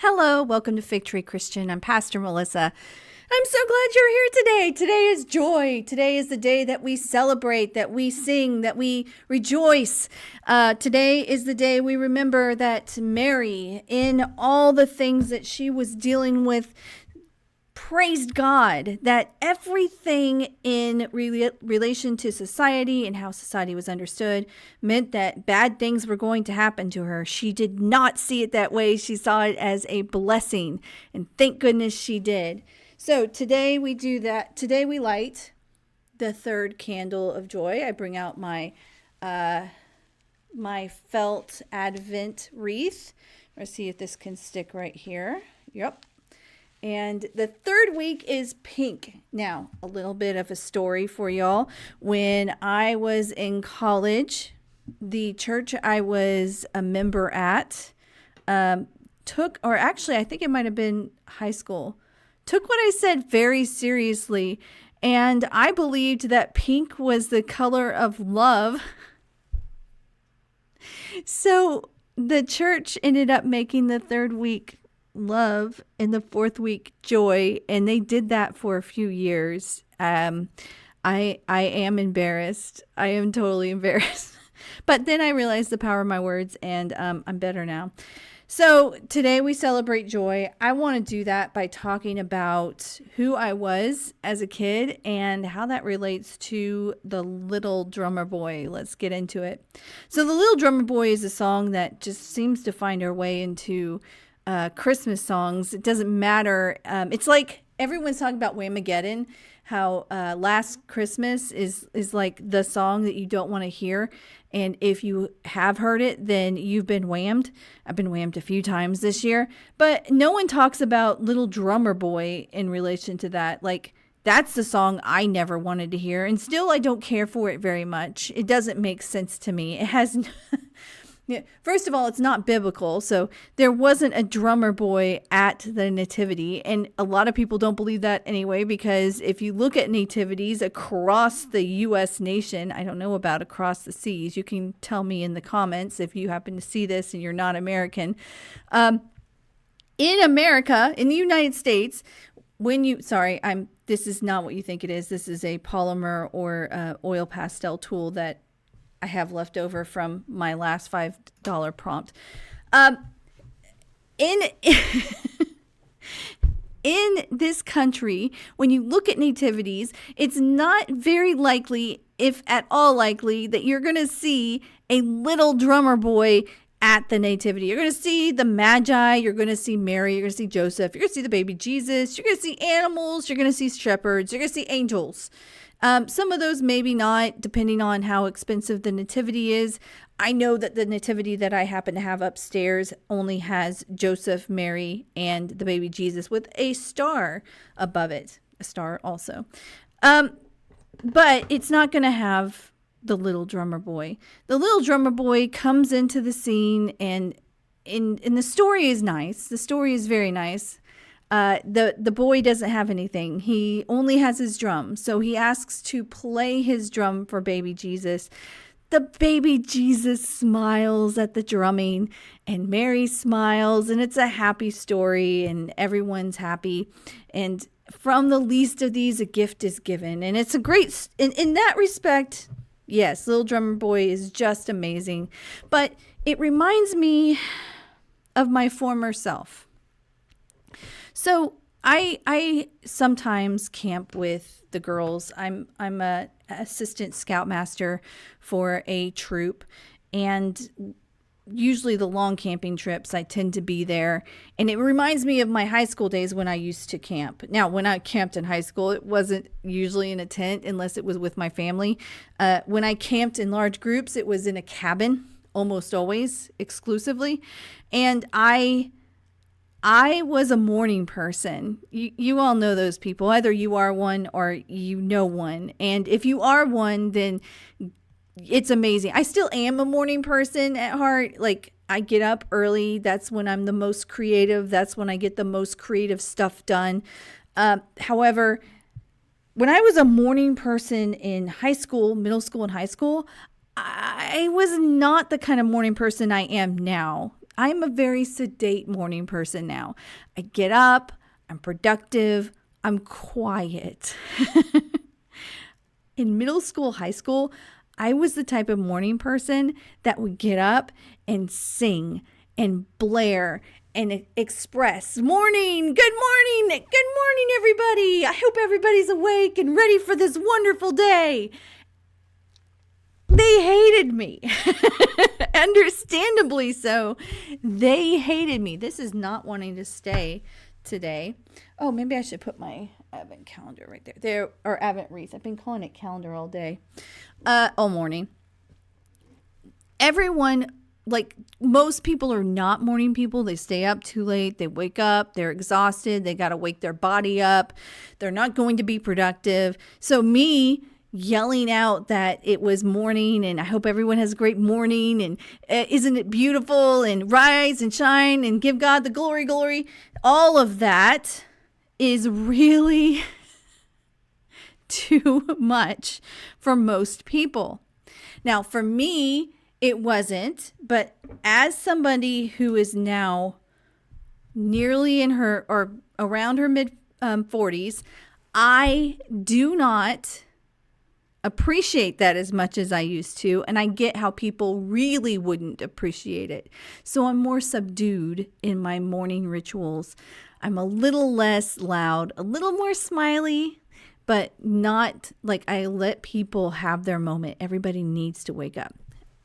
Hello, welcome to Fig Tree Christian. I'm Pastor Melissa. I'm so glad you're here today. Today is joy. Today is the day that we celebrate, that we sing, that we rejoice. Today is the day we remember that Mary, in all the things that she was dealing with, praised God, that everything in relation to society and how society was understood meant that bad things were going to happen to her. She did not see it that way. She saw it as a blessing, and thank goodness she did. So today we do that. Today we light the third candle of joy. I bring out my felt Advent wreath. Let's see if this can stick right here. Yep. And the third week is pink. Now, a little bit of a story for y'all. When I was in college, the church I was a member at I think it might have been high school, took what I said very seriously. And I believed that pink was the color of love. So the church ended up making the third week love and the fourth week joy, and they did that for a few years. I am embarrassed. I am totally embarrassed. But then I realized the power of my words, and I'm better now. So today we celebrate joy. I want to do that by talking about who I was as a kid and how that relates to the Little Drummer Boy. Let's get into it. So the Little Drummer Boy is a song that just seems to find her way into Christmas songs. It doesn't matter. It's like everyone's talking about Whamageddon, how Last Christmas is like the song that you don't want to hear. And if you have heard it, then you've been whammed. I've been whammed a few times this year. But no one talks about Little Drummer Boy in relation to that. Like, that's the song I never wanted to hear. And still, I don't care for it very much. It doesn't make sense to me. It has... Yeah. First of all, it's not biblical. So there wasn't a drummer boy at the nativity. And a lot of people don't believe that anyway, because if you look at nativities across the U.S. nation, I don't know about across the seas. You can tell me in the comments if you happen to see this and you're not American. In America, in the United States, this is not what you think it is. This is a polymer or oil pastel tool that I have left over from my last $5 prompt. In this country, when you look at nativities, it's not very likely, if at all likely, that you're going to see a little drummer boy at the nativity. You're going to see the Magi, you're going to see Mary, you're going to see Joseph, you're going to see the baby Jesus, you're going to see animals, you're going to see shepherds, you're going to see angels. Some of those maybe not, depending on how expensive the nativity is. I know that the nativity that I happen to have upstairs only has Joseph, Mary, and the baby Jesus with a star above it. A star also. But it's not going to have the Little Drummer Boy. The Little Drummer Boy comes into the scene, and the story is nice. The story is very nice. The boy doesn't have anything. He only has his drum. So he asks to play his drum for baby Jesus. The baby Jesus smiles at the drumming, and Mary smiles, and it's a happy story, and everyone's happy. And from the least of these, a gift is given. And it's a great, in that respect, yes, Little Drummer Boy is just amazing. But it reminds me of my former self. So I sometimes camp with the girls. I'm a assistant scoutmaster for a troop, and usually the long camping trips I tend to be there. And it reminds me of my high school days when I used to camp. Now, when I camped in high school, it wasn't usually in a tent unless it was with my family. When I camped in large groups, it was in a cabin, almost always, exclusively. And I was a morning person. You all know those people. Either you are one or you know one. And if you are one, then it's amazing. I still am a morning person at heart. Like, I get up early. That's when I'm the most creative. That's when I get the most creative stuff done. However, when I was a morning person in high school, middle school and high school, I was not the kind of morning person I am now. I'm a very sedate morning person now. I get up, I'm productive, I'm quiet. In middle school, high school, I was the type of morning person that would get up and sing and blare and express, morning, good morning, everybody. I hope everybody's awake and ready for this wonderful day. They hated me. Understandably so. They hated me. This is not wanting to stay today. Oh, maybe I should put my Advent calendar right there. There, or Advent wreath. I've been calling it calendar all day. All morning. Everyone, like most people are not morning people. They stay up too late. They wake up. They're exhausted. They got to wake their body up. They're not going to be productive. So me yelling out that it was morning and I hope everyone has a great morning and isn't it beautiful and rise and shine and give God the glory, glory. All of that is really too much for most people. Now, for me, it wasn't, but as somebody who is now nearly in her or around her mid 40s, I do not appreciate that as much as I used to, and I get how people really wouldn't appreciate it. So I'm more subdued in my morning rituals. I'm a little less loud, a little more smiley, but not like I let people have their moment. Everybody needs to wake up.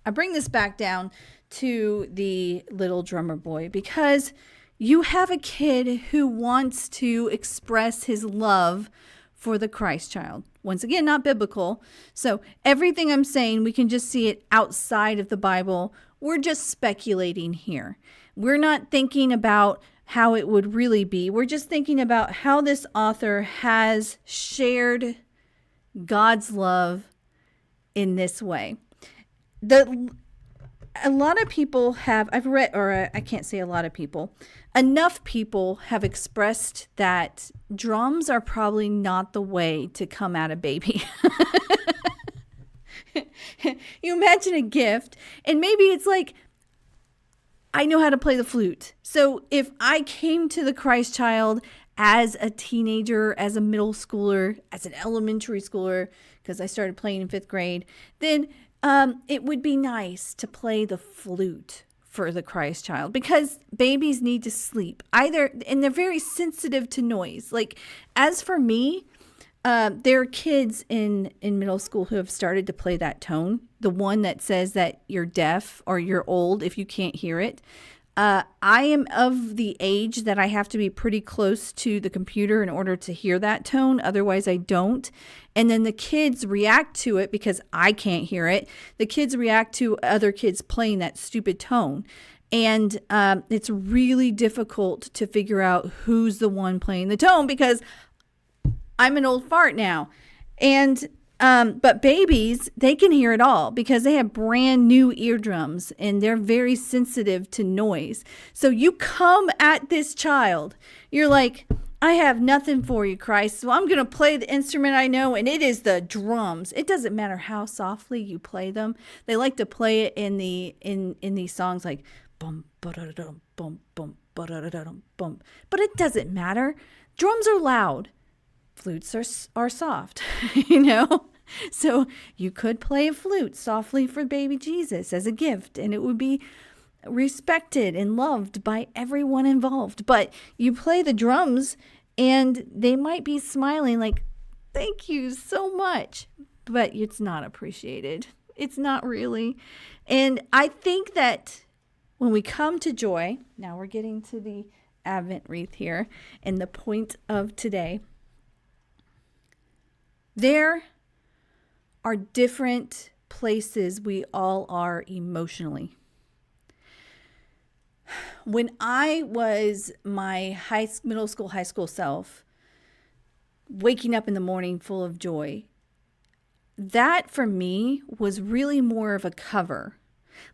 I bring this back down to the little drummer boy because you have a kid who wants to express his love for the Christ child. Once again, not biblical. So everything I'm saying, we can just see it outside of the Bible. We're just speculating here. We're not thinking about how it would really be. We're just thinking about how this author has shared God's love in this way. A lot of people have, I've read, or I can't say a lot of people, enough people have expressed that drums are probably not the way to come at a baby. You imagine a gift, and maybe it's like, I know how to play the flute. So if I came to the Christ child as a teenager, as a middle schooler, as an elementary schooler, because I started playing in 5th grade, then it would be nice to play the flute for the Christ child because babies need to sleep and they're very sensitive to noise. Like, as for me, there are kids in middle school who have started to play that tone, the one that says that you're deaf or you're old if you can't hear it. I am of the age that I have to be pretty close to the computer in order to hear that tone. Otherwise, I don't. And then the kids react to it because I can't hear it. The kids react to other kids playing that stupid tone. And it's really difficult to figure out who's the one playing the tone because I'm an old fart now. And but babies, they can hear it all because they have brand new eardrums and they're very sensitive to noise. So you come at this child, you're like, I have nothing for you, Christ. So I'm going to play the instrument I know, and it is the drums. It doesn't matter how softly you play them. They like to play it in these songs like bum ba-da-da-dum, bum bum ba-da-da-dum, bum. But it doesn't matter. Drums are loud. Flutes are soft, you know? So you could play a flute softly for baby Jesus as a gift, and it would be respected and loved by everyone involved. But you play the drums, and they might be smiling like, thank you so much. But it's not appreciated. It's not really. And I think that when we come to joy, now we're getting to the Advent wreath here, and the point of today, there are different places we all are emotionally. When I was my middle school, high school self, waking up in the morning full of joy, that for me was really more of a cover.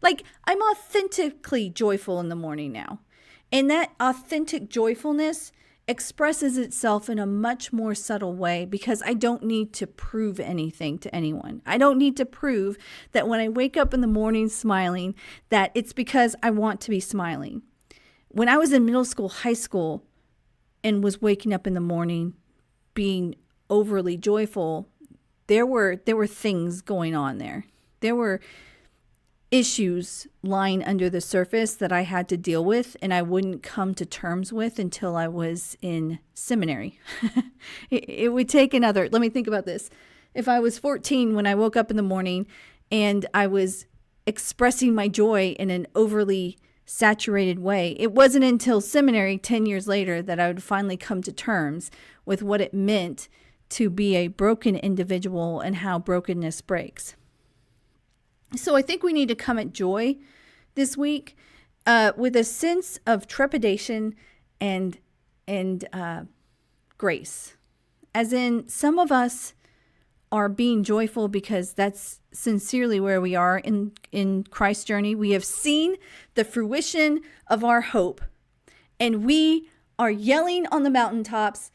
Like, I'm authentically joyful in the morning now. And that authentic joyfulness expresses itself in a much more subtle way because I don't need to prove anything to anyone. I don't need to prove that when I wake up in the morning smiling, that it's because I want to be smiling. When I was in middle school, high school, and was waking up in the morning being overly joyful, there were things going on there. There were issues lying under the surface that I had to deal with, and I wouldn't come to terms with until I was in seminary. It would take let me think about this. If I was 14 when I woke up in the morning and I was expressing my joy in an overly saturated way, it wasn't until seminary 10 years later that I would finally come to terms with what it meant to be a broken individual and how brokenness breaks. So I think we need to come at joy this week with a sense of trepidation and grace. As in, some of us are being joyful because that's sincerely where we are in Christ's journey. We have seen the fruition of our hope, and we are yelling on the mountaintops,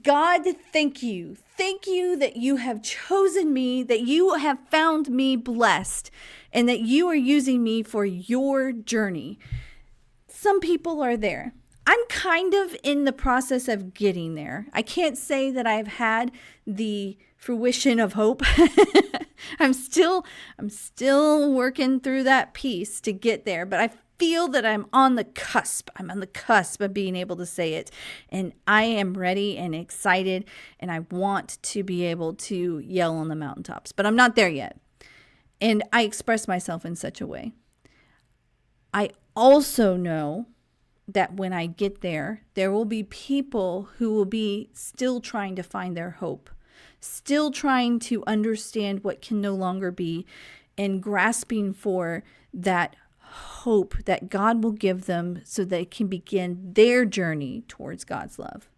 God, thank you. Thank you that you have chosen me, that you have found me blessed, and that you are using me for your journey. Some people are there. I'm kind of in the process of getting there. I can't say that I've had the fruition of hope. I'm still working through that piece to get there, but I feel that I'm on the cusp. I'm on the cusp of being able to say it. And I am ready and excited, and I want to be able to yell on the mountaintops, but I'm not there yet. And I express myself in such a way. I also know that when I get there, there will be people who will be still trying to find their hope, still trying to understand what can no longer be, and grasping for that hope that God will give them so they can begin their journey towards God's love.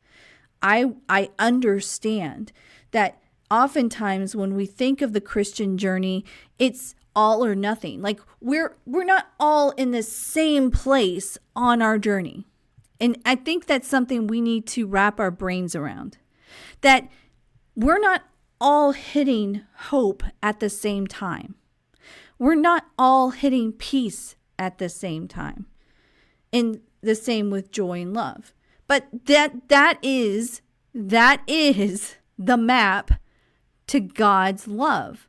I understand that oftentimes when we think of the Christian journey, it's all or nothing. Like we're not all in the same place on our journey. And I think that's something we need to wrap our brains around. That we're not all hitting hope at the same time. We're not all hitting peace at the same time. And the same with joy and love. But that is the map to God's love.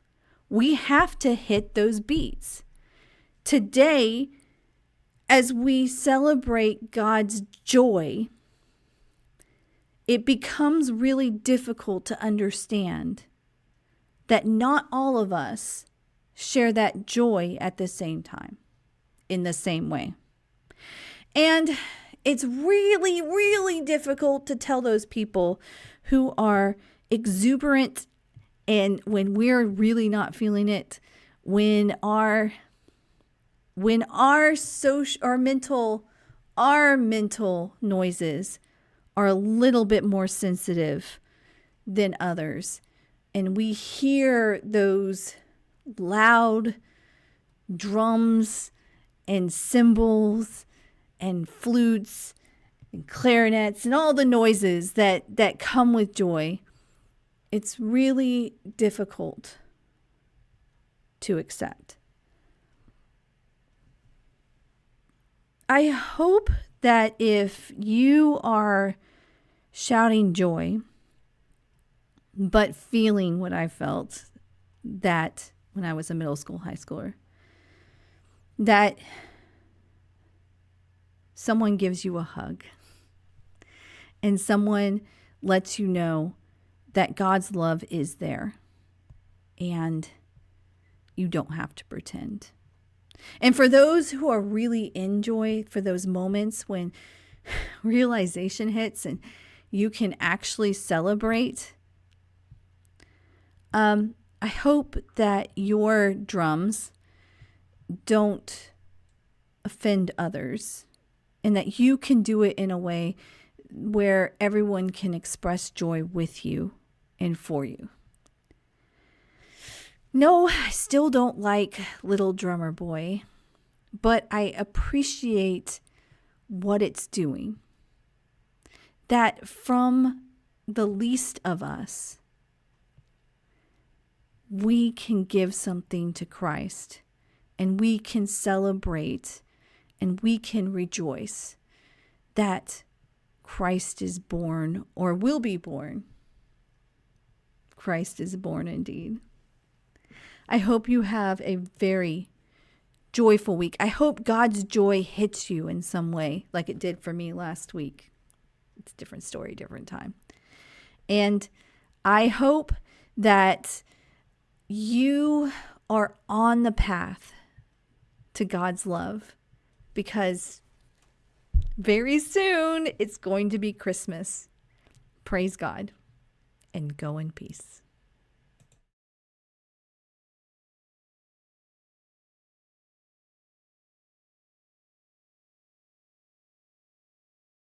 We have to hit those beats. Today, as we celebrate God's joy, it becomes really difficult to understand that not all of us share that joy at the same time, in the same way. And it's really, really difficult to tell those people who are exuberant and when we're really not feeling it, when our mental noises are a little bit more sensitive than others. And we hear those loud drums and cymbals and flutes and clarinets and all the noises that come with joy. It's really difficult to accept. I hope that if you are shouting joy, but feeling what I felt that when I was a middle school, high schooler, that someone gives you a hug and someone lets you know that God's love is there and you don't have to pretend. And for those who are really in joy, for those moments when realization hits and you can actually celebrate, I hope that your drums don't offend others and that you can do it in a way where everyone can express joy with you and for you. No, I still don't like Little Drummer Boy, but I appreciate what it's doing. that from the least of us, we can give something to Christ, and we can celebrate, and we can rejoice that Christ is born, or will be born. Christ is born indeed. I hope you have a very joyful week. I hope God's joy hits you in some way, like it did for me last week. It's a different story, different time. And I hope that you are on the path to God's love, because very soon it's going to be Christmas. Praise God, and go in peace.